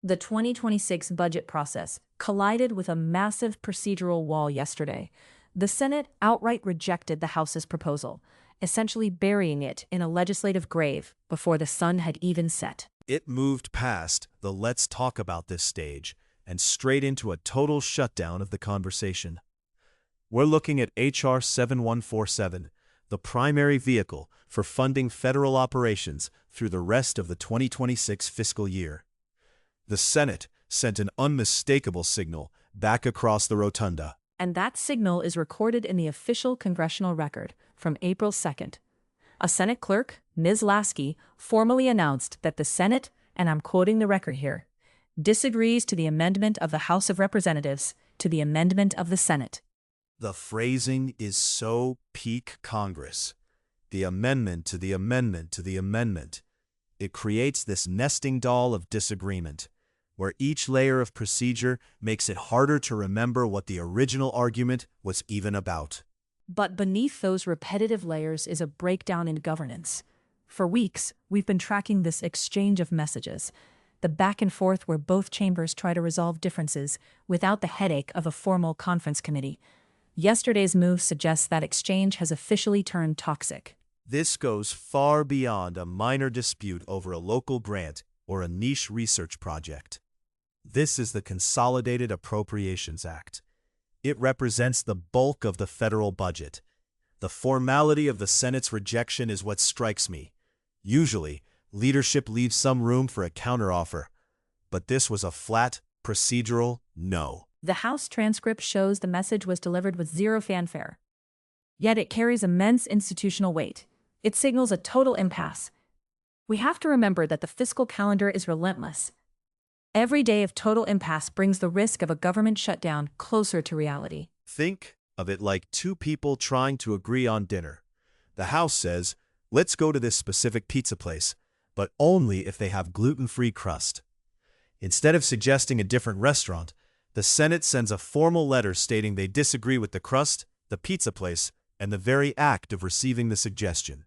The 2026 budget process collided with a massive procedural wall yesterday. The Senate outright rejected the House's proposal, essentially burying it in a legislative grave before the sun had even set. It moved past the "let's talk about this" stage and straight into a total shutdown of the conversation. We're looking at H.R. 7147, the primary vehicle for funding federal operations through the rest of the 2026 fiscal year. The Senate sent an unmistakable signal back across the rotunda. And that signal is recorded in the official Congressional Record from April 2nd. A Senate clerk, Ms. Lasky, formally announced that the Senate, and I'm quoting the record here, disagrees to the amendment of the House of Representatives to the amendment of the Senate. The phrasing is so peak Congress. The amendment to the amendment to the amendment. It creates this nesting doll of disagreement, where each layer of procedure makes it harder to remember what the original argument was even about. But beneath those repetitive layers is a breakdown in governance. For weeks, we've been tracking this exchange of messages, the back and forth where both chambers try to resolve differences without the headache of a formal conference committee. Yesterday's move suggests that exchange has officially turned toxic. This goes far beyond a minor dispute over a local grant or a niche research project. This is the Consolidated Appropriations Act. It represents the bulk of the federal budget. The formality of the Senate's rejection is what strikes me. Usually, leadership leaves some room for a counteroffer, but this was a flat, procedural no. The House transcript shows the message was delivered with zero fanfare. Yet it carries immense institutional weight. It signals a total impasse. We have to remember that the fiscal calendar is relentless. Every day of total impasse brings the risk of a government shutdown closer to reality. Think of it like two people trying to agree on dinner. The House says, let's go to this specific pizza place, but only if they have gluten-free crust. Instead of suggesting a different restaurant, the Senate sends a formal letter stating they disagree with the crust, the pizza place, and the very act of receiving the suggestion.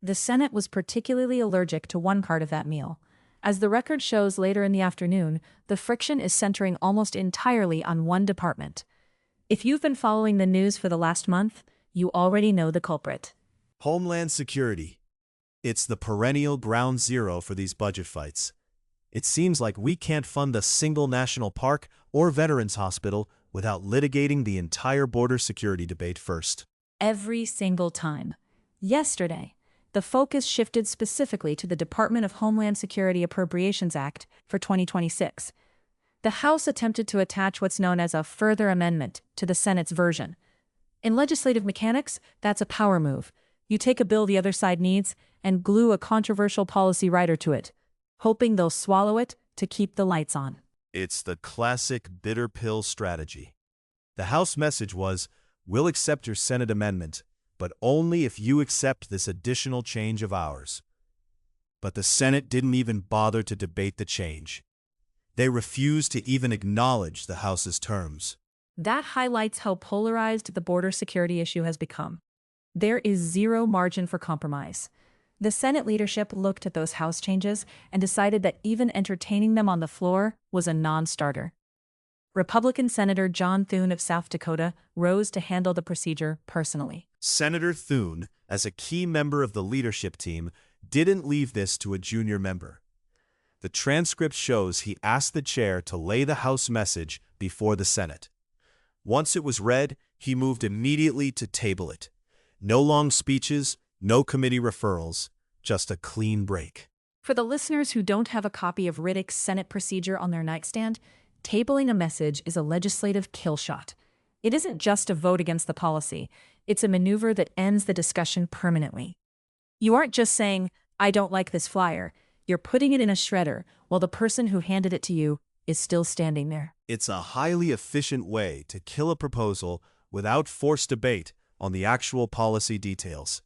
The Senate was particularly allergic to one part of that meal. As the record shows later in the afternoon, the friction is centering almost entirely on one department. If you've been following the news for the last month, you already know the culprit. Homeland Security. It's the perennial ground zero for these budget fights. It seems like we can't fund a single national park or veterans hospital without litigating the entire border security debate first. Every single time. Yesterday, the focus shifted specifically to the Department of Homeland Security Appropriations Act for 2026. The House attempted to attach what's known as a further amendment to the Senate's version. In legislative mechanics, that's a power move. You take a bill the other side needs and glue a controversial policy rider to it, hoping they'll swallow it to keep the lights on. It's the classic bitter pill strategy. The House message was, we'll accept your Senate amendment, but only if you accept this additional change of ours. But the Senate didn't even bother to debate the change. They refused to even acknowledge the House's terms. That highlights how polarized the border security issue has become. There is zero margin for compromise. The Senate leadership looked at those House changes and decided that even entertaining them on the floor was a non-starter. Republican Senator John Thune of South Dakota rose to handle the procedure personally. Senator Thune, as a key member of the leadership team, didn't leave this to a junior member. The transcript shows he asked the chair to lay the House message before the Senate. Once it was read, he moved immediately to table it. No long speeches, no committee referrals, just a clean break. For the listeners who don't have a copy of Riddick's Senate procedure on their nightstand, tabling a message is a legislative kill shot. It isn't just a vote against the policy. It's a maneuver that ends the discussion permanently. You aren't just saying, I don't like this flyer. You're putting it in a shredder while the person who handed it to you is still standing there. It's a highly efficient way to kill a proposal without forced debate on the actual policy details.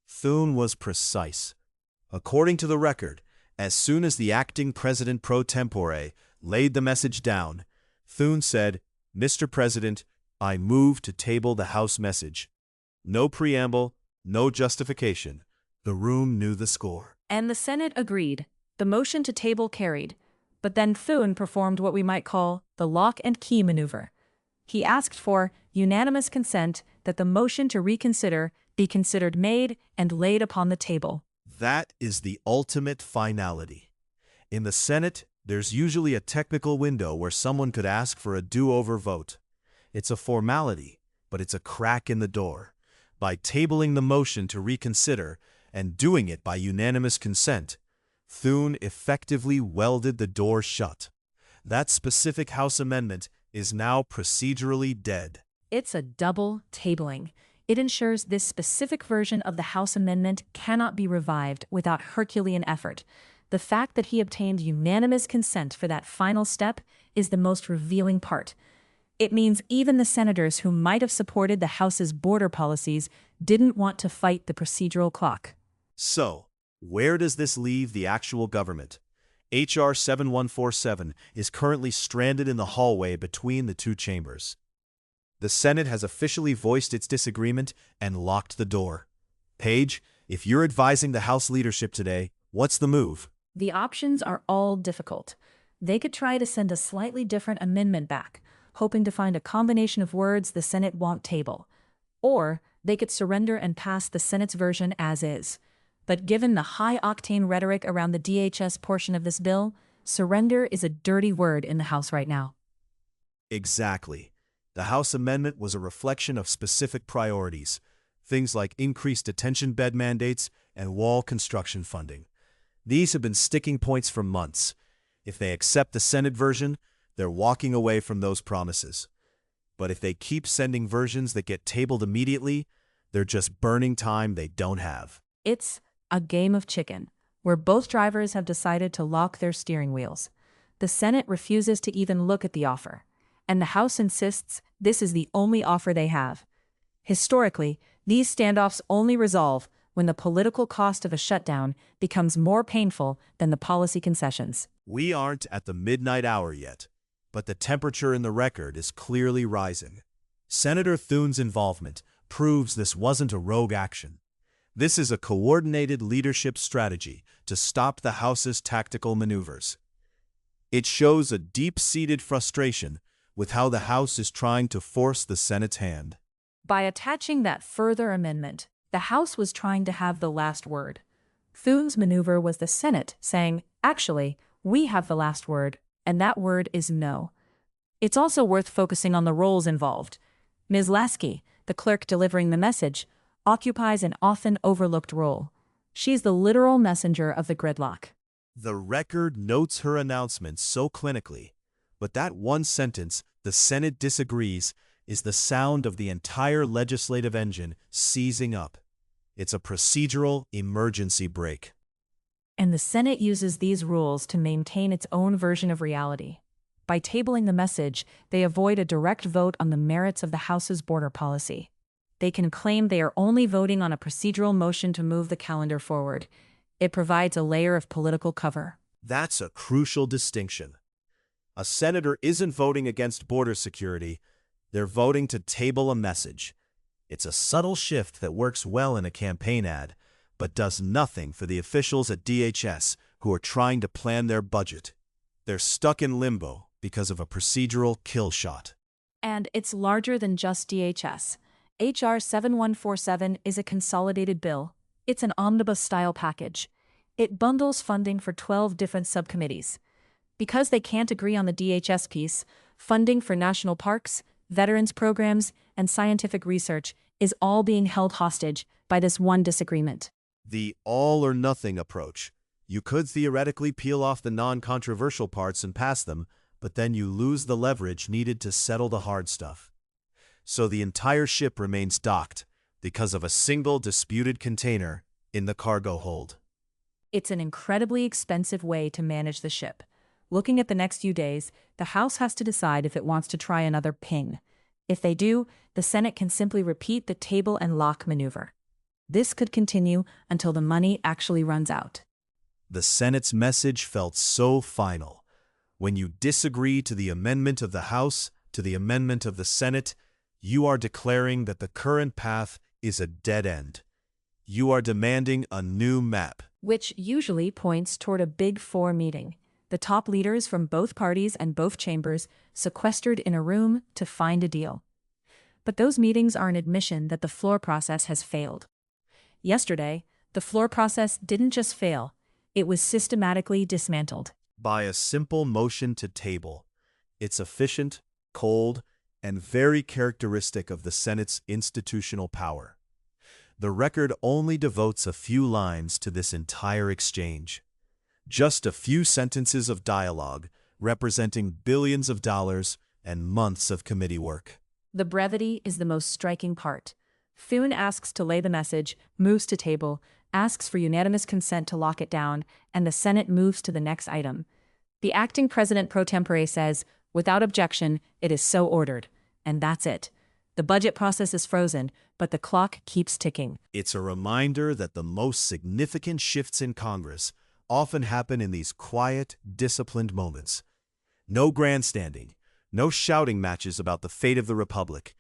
Thune was precise. According to the record, as soon as the acting president pro tempore laid the message down, Thune said, Mr. President, I move to table the House message. No preamble, no justification. The room knew the score. And the Senate agreed. The motion to table carried. But then Thune performed what we might call the lock and key maneuver. He asked for unanimous consent that the motion to reconsider be considered made and laid upon the table. That is the ultimate finality. In the Senate, there's usually a technical window where someone could ask for a do-over vote. It's a formality, but it's a crack in the door. By tabling the motion to reconsider and doing it by unanimous consent, Thune effectively welded the door shut. That specific House amendment is now procedurally dead. It's a double tabling. It ensures this specific version of the House amendment cannot be revived without Herculean effort. The fact that he obtained unanimous consent for that final step is the most revealing part. It means even the senators who might have supported the House's border policies didn't want to fight the procedural clock. So, where does this leave the actual government? H.R. 7147 is currently stranded in the hallway between the two chambers. The Senate has officially voiced its disagreement and locked the door. Paige, if you're advising the House leadership today, what's the move? The options are all difficult. They could try to send a slightly different amendment back, hoping to find a combination of words the Senate won't table. Or they could surrender and pass the Senate's version as is. But given the high-octane rhetoric around the DHS portion of this bill, surrender is a dirty word in the House right now. Exactly. The House amendment was a reflection of specific priorities, things like increased detention bed mandates and wall construction funding. These have been sticking points for months. If they accept the Senate version, they're walking away from those promises. But if they keep sending versions that get tabled immediately, they're just burning time they don't have. It's a game of chicken, where both drivers have decided to lock their steering wheels. The Senate refuses to even look at the offer, and the House insists this is the only offer they have. Historically, these standoffs only resolve when the political cost of a shutdown becomes more painful than the policy concessions. We aren't at the midnight hour yet, but the temperature in the record is clearly rising. Senator Thune's involvement proves this wasn't a rogue action. This is a coordinated leadership strategy to stop the House's tactical maneuvers. It shows a deep-seated frustration with how the House is trying to force the Senate's hand. By attaching that further amendment, the House was trying to have the last word. Thune's maneuver was the Senate saying, actually, we have the last word, and that word is no. It's also worth focusing on the roles involved. Ms. Lasky, the clerk delivering the message, occupies an often overlooked role. She's the literal messenger of the gridlock. The record notes her announcement so clinically, but that one sentence, "the Senate disagrees," is the sound of the entire legislative engine seizing up. It's a procedural emergency brake. And the Senate uses these rules to maintain its own version of reality. By tabling the message, they avoid a direct vote on the merits of the House's border policy. They can claim they are only voting on a procedural motion to move the calendar forward. It provides a layer of political cover. That's a crucial distinction. A senator isn't voting against border security. They're voting to table a message. It's a subtle shift that works well in a campaign ad, but does nothing for the officials at DHS who are trying to plan their budget. They're stuck in limbo because of a procedural kill shot. And it's larger than just DHS. H.R. 7147 is a consolidated bill. It's an omnibus-style package. It bundles funding for 12 different subcommittees. Because they can't agree on the DHS piece, funding for national parks, veterans programs, and scientific research is all being held hostage by this one disagreement. The all-or-nothing approach. You could theoretically peel off the non-controversial parts and pass them, but then you lose the leverage needed to settle the hard stuff. So the entire ship remains docked because of a single disputed container in the cargo hold. It's an incredibly expensive way to manage the ship. Looking at the next few days, the House has to decide if it wants to try another ping. If they do, the Senate can simply repeat the table and lock maneuver. This could continue until the money actually runs out. The Senate's message felt so final. When you disagree to the amendment of the House, to the amendment of the Senate, you are declaring that the current path is a dead end. You are demanding a new map. Which usually points toward a Big Four meeting. the top leaders from both parties and both chambers sequestered in a room to find a deal. But those meetings are an admission that the floor process has failed. Yesterday, the floor process didn't just fail, it was systematically dismantled. By a simple motion to table. It's efficient, cold, and very characteristic of the Senate's institutional power. The record only devotes a few lines to this entire exchange. Just a few sentences of dialogue representing billions of dollars and months of committee work. The brevity is the most striking part. Thune asks to lay the message, moves to table, asks for unanimous consent to lock it down, and the Senate moves to the next item. The acting president pro tempore says, without objection, it is so ordered. And that's it. The budget process is frozen, but the clock keeps ticking. It's a reminder that the most significant shifts in Congress often happen in these quiet, disciplined moments. No grandstanding, no shouting matches about the fate of the republic,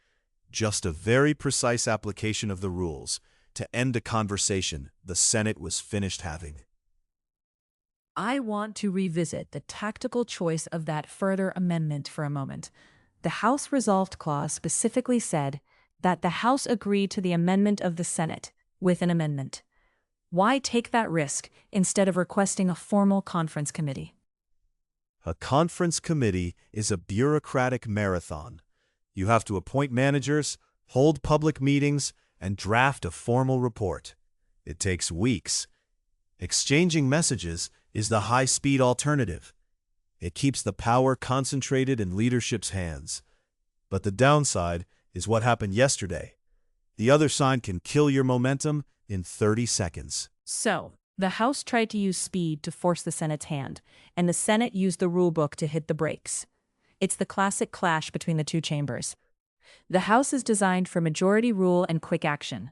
just a very precise application of the rules to end a conversation the Senate was finished having. I want to revisit the tactical choice of that further amendment for a moment. The House Resolved Clause specifically said that the House agreed to the amendment of the Senate with an amendment. Why take that risk instead of requesting a formal conference committee? A conference committee is a bureaucratic marathon. You have to appoint managers, hold public meetings, and draft a formal report. It takes weeks. Exchanging messages is the high-speed alternative. It keeps the power concentrated in leadership's hands. But the downside is what happened yesterday. The other side can kill your momentum in 30 seconds. So, the House tried to use speed to force the Senate's hand, and the Senate used the rulebook to hit the brakes. It's the classic clash between the two chambers. The House is designed for majority rule and quick action.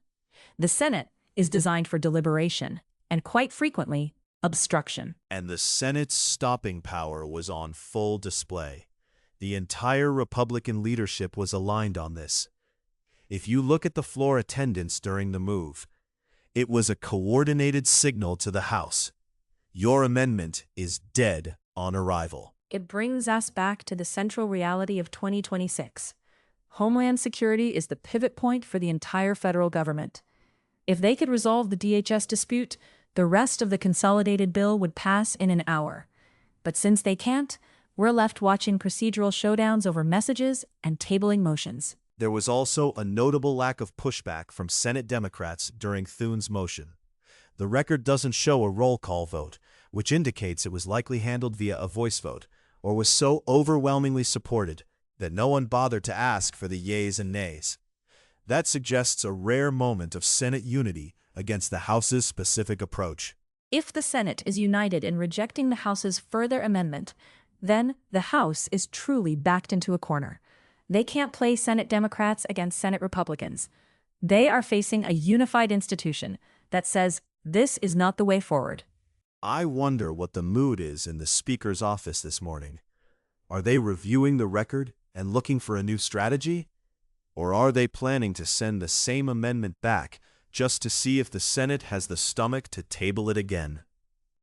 The Senate is designed for deliberation, and quite frequently, obstruction. And the Senate's stopping power was on full display. The entire Republican leadership was aligned on this. If you look at the floor attendance during the move, it was a coordinated signal to the House. Your amendment is dead on arrival. It brings us back to the central reality of 2026. Homeland Security is the pivot point for the entire federal government. If they could resolve the DHS dispute, the rest of the consolidated bill would pass in an hour. But since they can't, we're left watching procedural showdowns over messages and tabling motions. There was also a notable lack of pushback from Senate Democrats during Thune's motion. The record doesn't show a roll call vote, which indicates it was likely handled via a voice vote, or was so overwhelmingly supported that no one bothered to ask for the yeas and nays. That suggests a rare moment of Senate unity against the House's specific approach. If the Senate is united in rejecting the House's further amendment, then the House is truly backed into a corner. They can't play Senate Democrats against Senate Republicans. They are facing a unified institution that says this is not the way forward. I wonder what the mood is in the Speaker's office this morning. Are they reviewing the record and looking for a new strategy? Or are they planning to send the same amendment back just to see if the Senate has the stomach to table it again?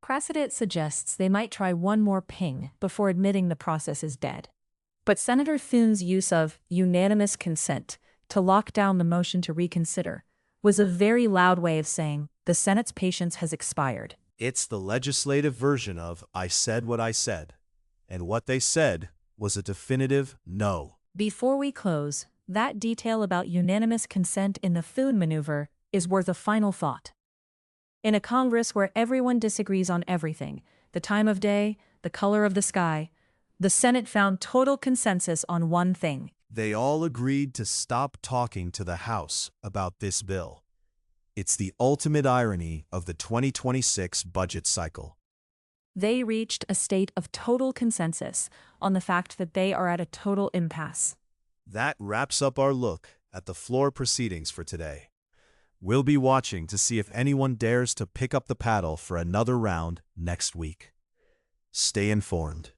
Precedent suggests they might try one more ping before admitting the process is dead. But Senator Thune's use of unanimous consent to lock down the motion to reconsider was a very loud way of saying the Senate's patience has expired. It's the legislative version of I said what I said, and what they said was a definitive no. Before we close, that detail about unanimous consent in the Thune Maneuver is worth a final thought. In a Congress where everyone disagrees on everything, the time of day, the color of the sky, the Senate found total consensus on one thing. They all agreed to stop talking to the House about this bill. It's the ultimate irony of the 2026 budget cycle. They reached a state of total consensus on the fact that they are at a total impasse. That wraps up our look at the floor proceedings for today. We'll be watching to see if anyone dares to pick up the paddle for another round next week. Stay informed.